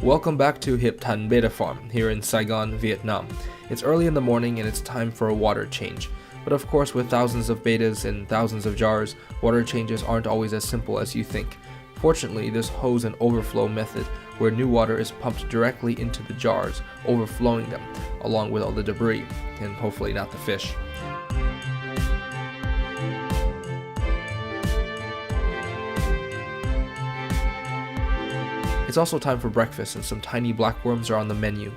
Welcome back to Hip Tan Betta Farm here in Saigon, Vietnam. It's early in the morning and it's time for a water change. But of course, with thousands of bettas and thousands of jars, water changes aren't always as simple as you think. Fortunately, this hose and overflow method, where new water is pumped directly into the jars, overflowing them, along with all the debris, and hopefully not the fish. It's also time for breakfast, and some tiny blackworms are on the menu.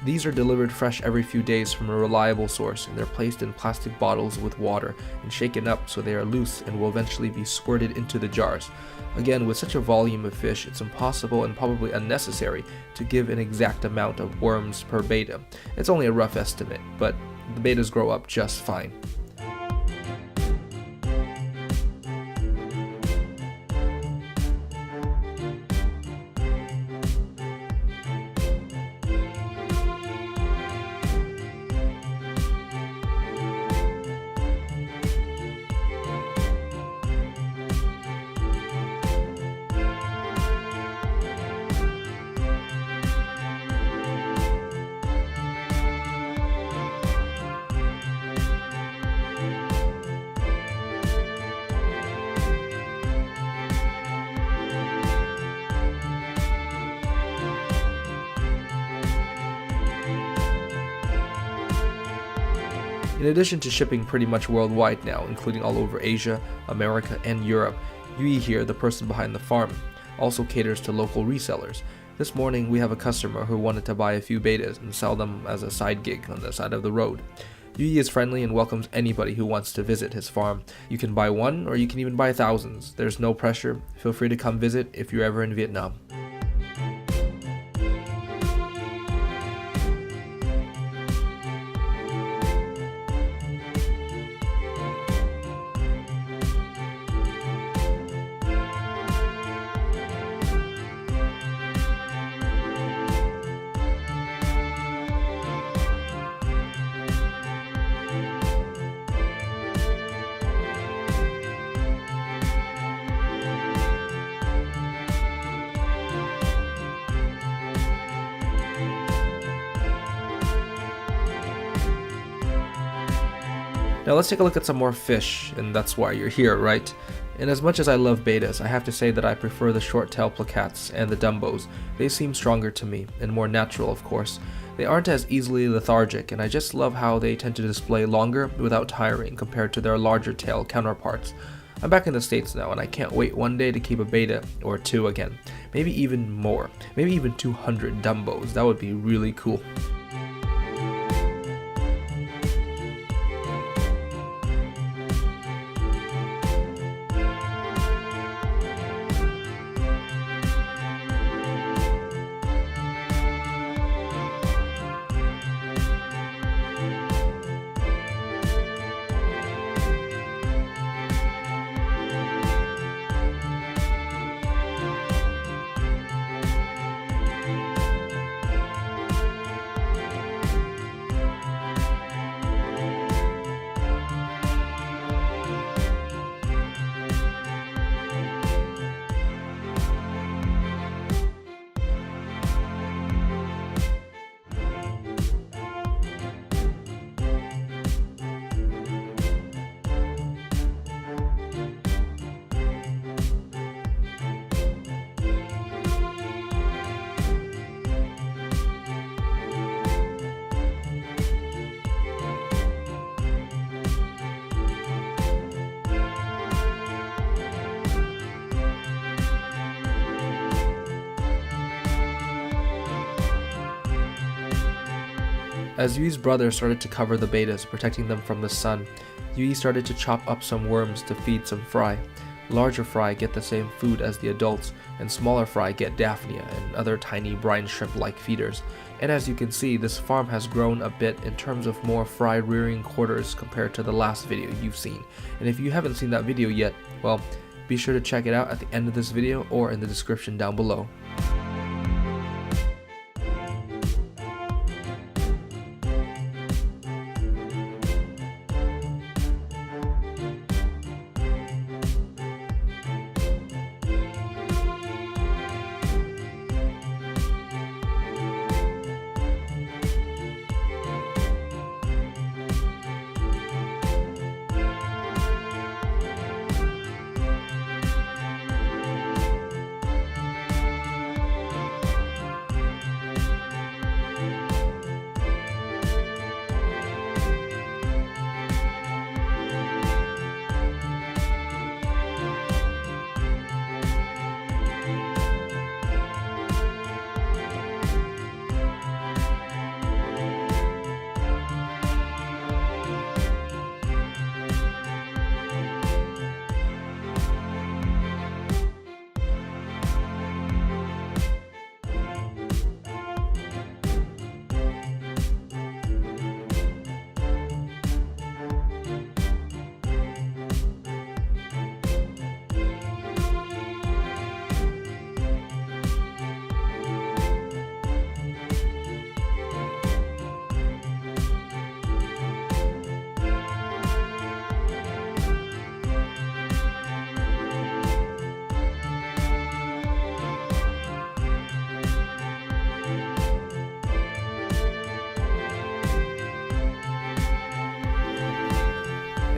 These are delivered fresh every few days from a reliable source, and they're placed in plastic bottles with water and shaken up so they are loose and will eventually be squirted into the jars. Again, with such a volume of fish, it's impossible and probably unnecessary to give an exact amount of worms per betta. It's only a rough estimate, but the bettas grow up just fine. In addition to shipping pretty much worldwide now, including all over Asia, America, and Europe, Yui here, the person behind the farm, also caters to local resellers. This morning we have a customer who wanted to buy a few bettas and sell them as a side gig on the side of the road. Yui is friendly and welcomes anybody who wants to visit his farm. You can buy one or you can even buy thousands. There's no pressure. Feel free to come visit if you're ever in Vietnam. Now let's take a look at some more fish, and that's why you're here, right? And as much as I love bettas, I have to say that I prefer the short-tail placats and the dumbos. They seem stronger to me, and more natural of course. They aren't as easily lethargic, and I just love how they tend to display longer without tiring compared to their larger tail counterparts. I'm back in the States now, and I can't wait one day to keep a betta or two again. Maybe even more. Maybe even 200 dumbos. That would be really cool. As Yui's brother started to cover the bettas, protecting them from the sun, Yui started to chop up some worms to feed some fry. Larger fry get the same food as the adults, and smaller fry get daphnia and other tiny brine shrimp-like feeders. And as you can see, this farm has grown a bit in terms of more fry rearing quarters compared to the last video you've seen. And if you haven't seen that video yet, well, be sure to check it out at the end of this video or in the description down below.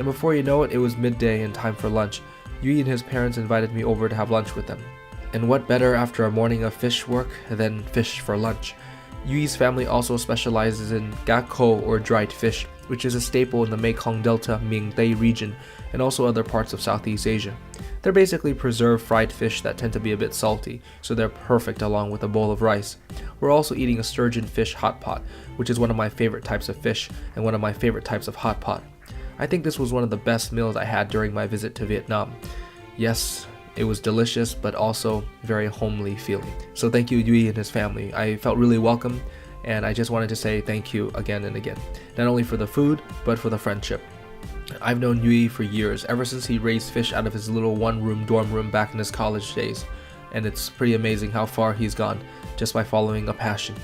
And before you know it, it was midday and time for lunch. Yui and his parents invited me over to have lunch with them. And what better after a morning of fish work than fish for lunch? Yui's family also specializes in gakko or dried fish, which is a staple in the Mekong Delta Mingtay region and also other parts of Southeast Asia. They're basically preserved fried fish that tend to be a bit salty, so they're perfect along with a bowl of rice. We're also eating a sturgeon fish hot pot, which is one of my favorite types of fish and one of my favorite types of hot pot. I think this was one of the best meals I had during my visit to Vietnam. Yes, it was delicious, but also very homely feeling. So thank you, Yui and his family. I felt really welcome, and I just wanted to say thank you again and again. Not only for the food, but for the friendship. I've known Yui for years, ever since he raised fish out of his little one-room dorm room back in his college days. And it's pretty amazing how far he's gone, just by following a passion.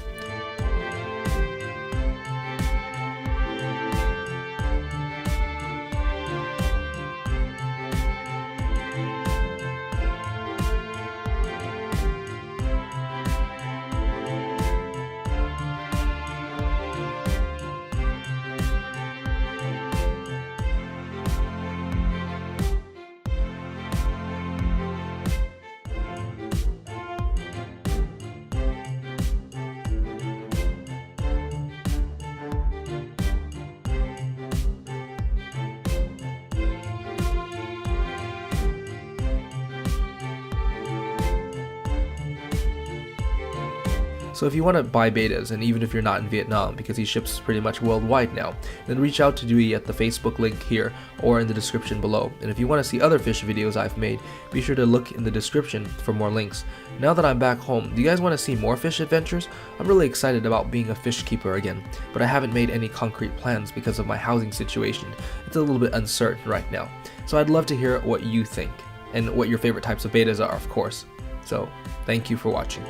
So if you want to buy Bettas, and even if you're not in Vietnam, because he ships pretty much worldwide now, then reach out to Dewey at the Facebook link here or in the description below. And if you want to see other fish videos I've made, be sure to look in the description for more links. Now that I'm back home, do you guys want to see more fish adventures? I'm really excited about being a fish keeper again, but I haven't made any concrete plans because of my housing situation. It's a little bit uncertain right now. So I'd love to hear what you think, and what your favorite types of Bettas are, of course. So thank you for watching.